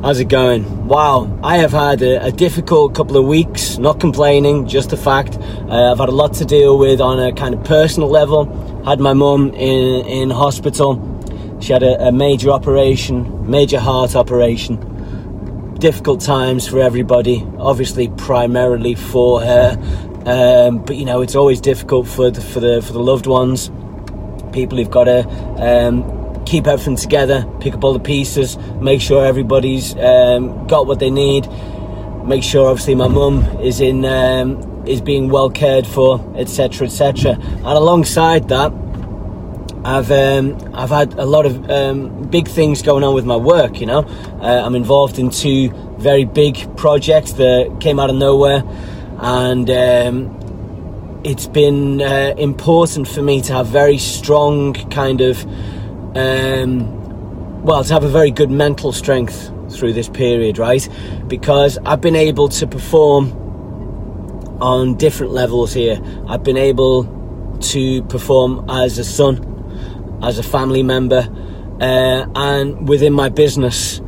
How's it going? Wow, I have had a difficult couple of weeks, not complaining, just a fact. I've had a lot to deal with on a kind of personal level. Had my mum in hospital. She had a major operation, major heart operation. Difficult times for everybody, obviously primarily for her. But you know, it's always difficult for the loved ones. People who've got to keep everything together, pick up all the pieces, make sure everybody's got what they need, make sure obviously my mum is being well cared for, etc., etc. And alongside that, I've had a lot of big things going on with my work. You know, I'm involved in 2 very big projects that came out of nowhere, and it's been important for me to have very strong kind of to have a very good mental strength through this period, right? Because I've been able to perform on different levels here. I've been able to perform as a son, as a family member, and within my business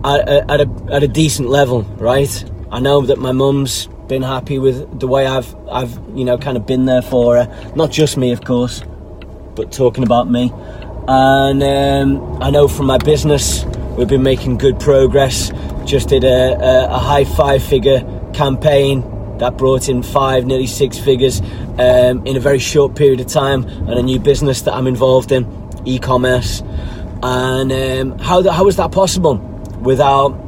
at a decent level, right? I know that my mum's been happy with the way I've you know, kind of been there for her. Not just me, of course, but talking about me. And I know from my business we've been making good progress. Just did a high 5-figure campaign that brought in nearly 6 figures in a very short period of time, and a new business that I'm involved in, e-commerce. And how is that possible without,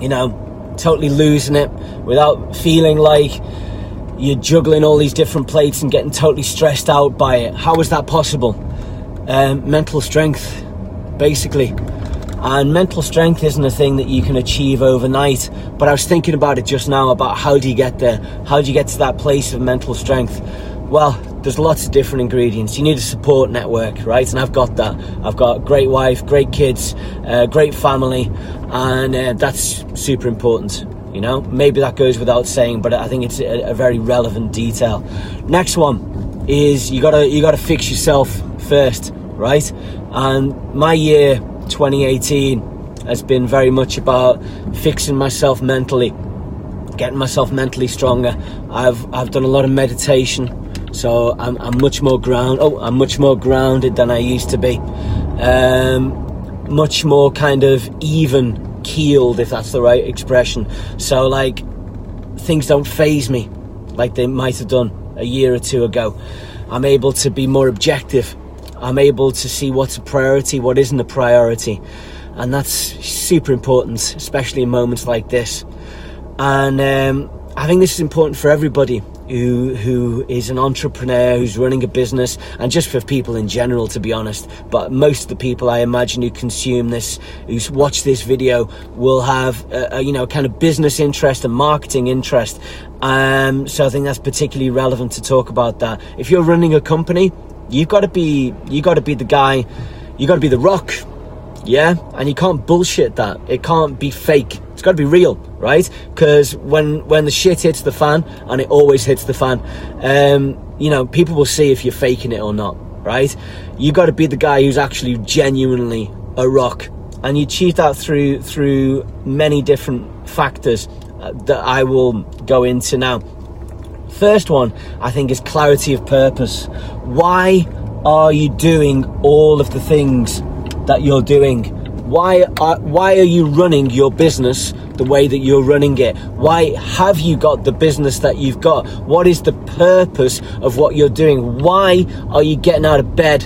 you know, totally losing it, without feeling like you're juggling all these different plates and getting totally stressed out by it? How is that possible? Mental strength, basically. And mental strength isn't a thing that you can achieve overnight, but I was thinking about it just now, about how do you get there? How do you get to that place of mental strength? Well, there's lots of different ingredients. You need a support network, right? And I've got that. I've got a great wife, great kids, great family, and that's super important. You know, maybe that goes without saying, but I think it's a very relevant detail. Next one is you gotta fix yourself first, right? And my year 2018 has been very much about fixing myself mentally, getting myself mentally stronger. I've done a lot of meditation, so I'm much more grounded than I used to be. Much more kind of even keeled, if that's the right expression. So like, things don't faze me like they might have done a year or 2 ago. I'm able to be more objective. I'm able to see what's a priority, what isn't a priority. And that's super important, especially in moments like this. And I think this is important for everybody who is an entrepreneur, who's running a business, and just for people in general, to be honest. But most of the people I imagine who consume this, who watch this video, will have a you know, kind of business interest and marketing interest. So I think that's particularly relevant to talk about that. If you're running a company, you got to be the guy, you got to be the rock, yeah? And you can't bullshit that. It can't be fake. It's got to be real, right? Because when the shit hits the fan, and it always hits the fan, you know, people will see if you're faking it or not, right? You got to be the guy who's actually genuinely a rock, and you achieve that through many different factors that I will go into now. First one, I think, is clarity of purpose. Why are you doing all of the things that you're doing? Why are you running your business the way that you're running it? Why have you got the business that you've got? What is the purpose of what you're doing? Why are you getting out of bed?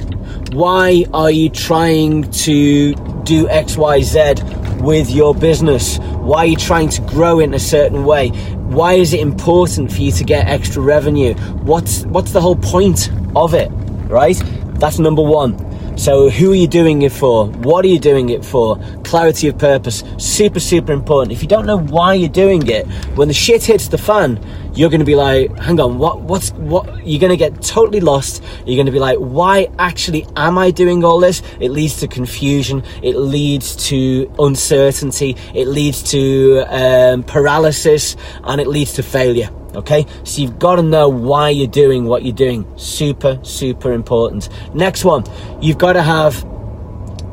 Why are you trying to do XYZ with your business? Why are you trying to grow in a certain way? Why is it important for you to get extra revenue? What's the whole point of it, right? That's number one. So who are you doing it for? What are you doing it for? Clarity of purpose, super, super important. If you don't know why you're doing it, when the shit hits the fan, you're going to be like, hang on, what? You're going to get totally lost. You're going to be like, why actually am I doing all this? It leads to confusion. It leads to uncertainty. It leads to paralysis, and it leads to failure. Okay, so you've got to know why you're doing what you're doing. Super, super important. Next one, you've got to have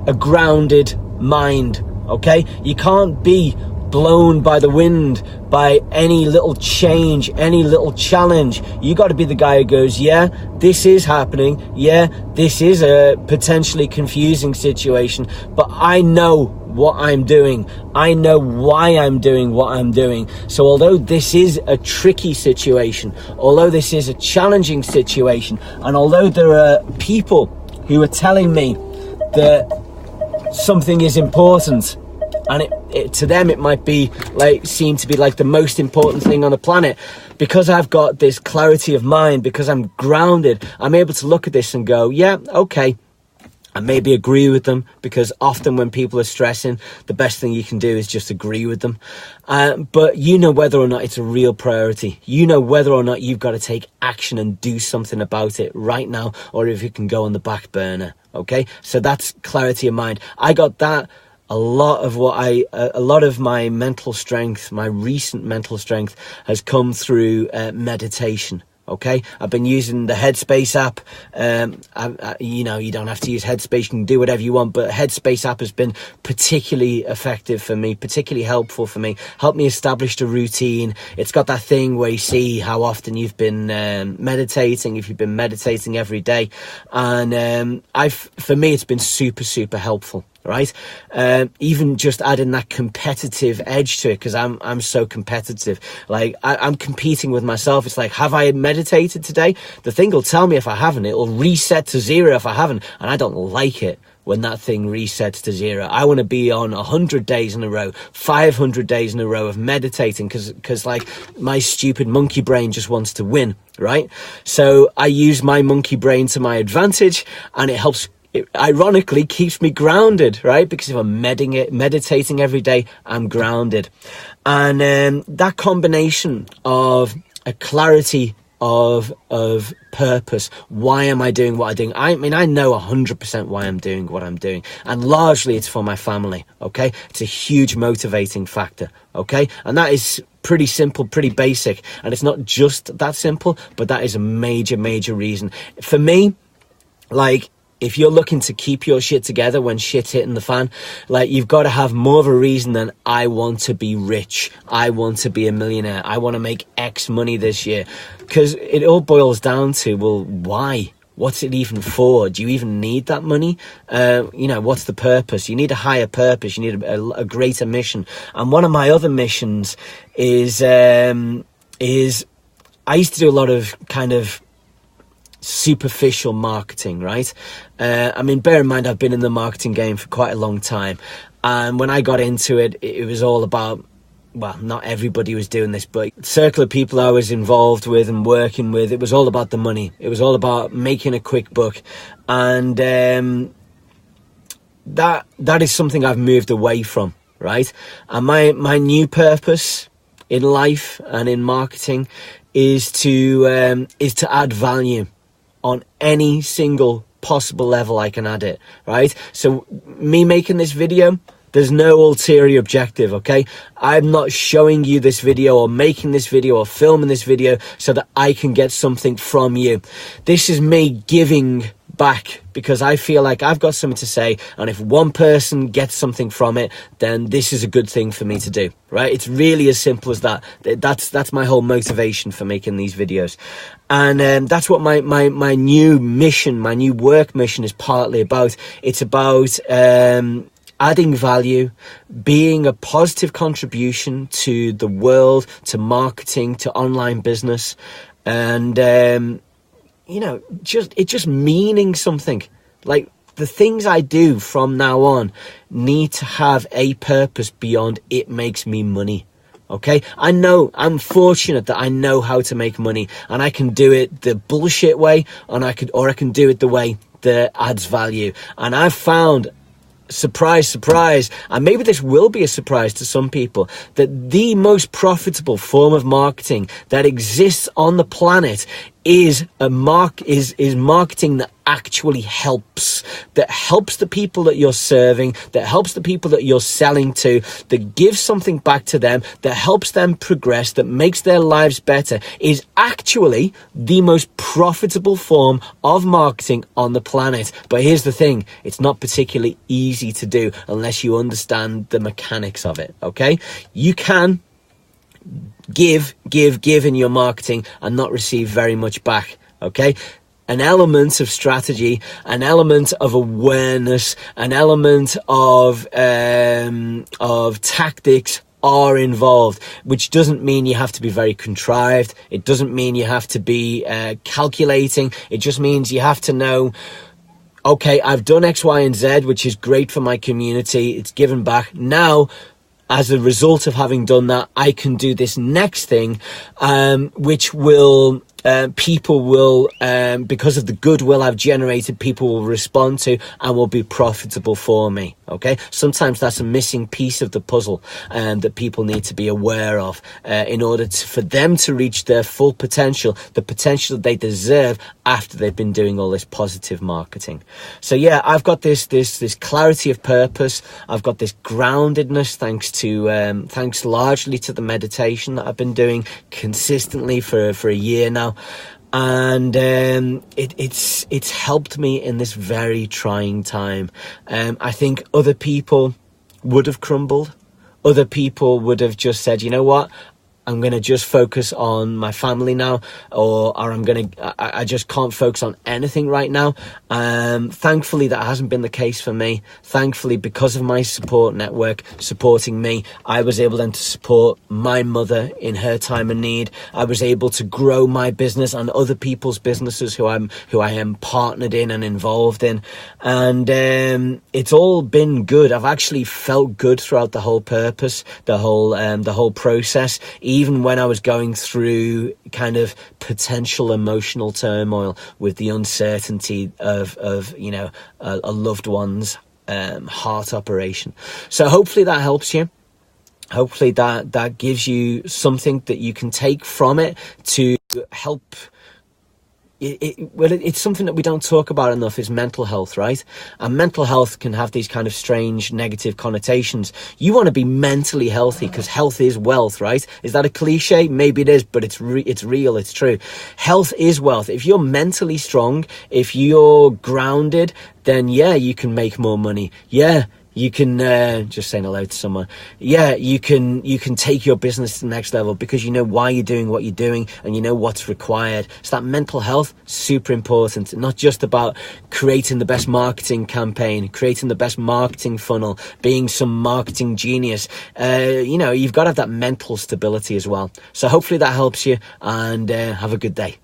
a grounded mind, okay? You can't be blown by the wind by any little change, any little challenge. You got to be the guy who goes, yeah, this is happening, yeah, this is a potentially confusing situation, but I know what I'm doing, I know why I'm doing what I'm doing. So although this is a tricky situation, although this is a challenging situation, and although there are people who are telling me that something is important, and it to them it might be like, seem to be like the most important thing on the planet, because I've got this clarity of mind, because I'm grounded, I'm able to look at this and go, yeah, okay, and maybe agree with them, because often when people are stressing, the best thing you can do is just agree with them. But you know whether or not it's a real priority. You know whether or not you've got to take action and do something about it right now, or if it can go on the back burner. Okay, so that's clarity of mind. I got that. A lot of my mental strength, my recent mental strength, has come through meditation. Okay, I've been using the Headspace app. You know, you don't have to use Headspace, you can do whatever you want, but Headspace app has been particularly effective for me, particularly helpful for me, helped me establish a routine. It's got that thing where you see how often you've been meditating, if you've been meditating every day, and for me it's been super helpful. Right, even just adding that competitive edge to it, because I'm so competitive. Like I'm competing with myself. It's like, have I meditated today? The thing will tell me if I haven't. It'll reset to 0 if I haven't, and I don't like it when that thing resets to 0. I want to be on 100 days in a row, 500 days in a row of meditating, because like my stupid monkey brain just wants to win, right? So I use my monkey brain to my advantage, and it helps. It ironically keeps me grounded, right? Because if I'm meditating every day, I'm grounded. And that combination of a clarity of purpose. Why am I doing what I'm doing? I mean, I know 100% why I'm doing what I'm doing. And largely it's for my family, okay? It's a huge motivating factor, okay? And that is pretty simple, pretty basic. And it's not just that simple, but that is a major reason. For me, like, if you're looking to keep your shit together when shit's hitting the fan, like, you've got to have more of a reason than I want to be rich, I want to be a millionaire, I want to make X money this year. Because it all boils down to, well, why? What's it even for? Do you even need that money? You know, what's the purpose? You need a higher purpose. You need a greater mission. And one of my other missions is I used to do a lot of kind of superficial marketing, right? I mean, bear in mind, I've been in the marketing game for quite a long time, and when I got into it, it was all about, well, not everybody was doing this, but the circle of people I was involved with and working with, it was all about the money. It was all about making a quick buck, and that is something I've moved away from, right? And my new purpose in life and in marketing is to add value on any single possible level I can add it, right? So me making this video, there's no ulterior objective, okay? I'm not showing you this video or making this video or filming this video so that I can get something from you. This is me giving back, because I feel like I've got something to say, and if one person gets something from it, then this is a good thing for me to do, right? It's really as simple as that. That's my whole motivation for making these videos. And that's what my new mission, my new work mission is partly about. It's about adding value, being a positive contribution to the world, to marketing, to online business, and you know, just meaning something. Like, the things I do from now on need to have a purpose beyond it makes me money. Okay, I know, I'm fortunate that I know how to make money, and I can do it the bullshit way, and I can do it the way that adds value. And I've found, surprise, and maybe this will be a surprise to some people, that the most profitable form of marketing that exists on the planet is marketing that actually helps the people that you're serving, that helps the people that you're selling to, that gives something back to them, that helps them progress, that makes their lives better, is actually the most profitable form of marketing on the planet. But here's the thing, it's not particularly easy to do unless you understand the mechanics of it, okay? You can give in your marketing and not receive very much back, okay? An element of strategy, an element of awareness, an element of tactics are involved, which doesn't mean you have to be very contrived. It doesn't mean you have to be calculating. It just means you have to know, okay, I've done X, Y, and Z, which is great for my community. It's given back. Now, as a result of having done that, I can do this next thing, which will people will, because of the goodwill I've generated, people will respond to and will be profitable for me. Okay, sometimes that's a missing piece of the puzzle that people need to be aware of in order for them to reach their full potential, the potential that they deserve after they've been doing all this positive marketing. So yeah, I've got this clarity of purpose. I've got this groundedness thanks largely to the meditation that I've been doing consistently for a year now. And it's helped me in this very trying time. I think other people would have crumbled. Other people would have just said, you know what, I'm going to just focus on my family now, or I just can't focus on anything right now. Thankfully, that hasn't been the case for me. Thankfully, because of my support network supporting me, I was able then to support my mother in her time of need. I was able to grow my business and other people's businesses who I am partnered in and involved in. And it's all been good. I've actually felt good throughout the whole purpose, the whole process. Even when I was going through kind of potential emotional turmoil with the uncertainty of a loved one's heart operation. So hopefully that helps you. Hopefully that gives you something that you can take from it to help. It's something that we don't talk about enough, is mental health, right? And mental health can have these kind of strange negative connotations. You want to be mentally healthy because health is wealth, right? Is that a cliche? Maybe it is, but it's real, it's true. Health is wealth. If you're mentally strong, if you're grounded, then yeah, you can make more money. Yeah, you can, just saying hello to someone. Yeah, you can take your business to the next level because you know why you're doing what you're doing and you know what's required. So that mental health, super important. Not just about creating the best marketing campaign, creating the best marketing funnel, being some marketing genius. You've got to have that mental stability as well. So hopefully that helps you, and have a good day.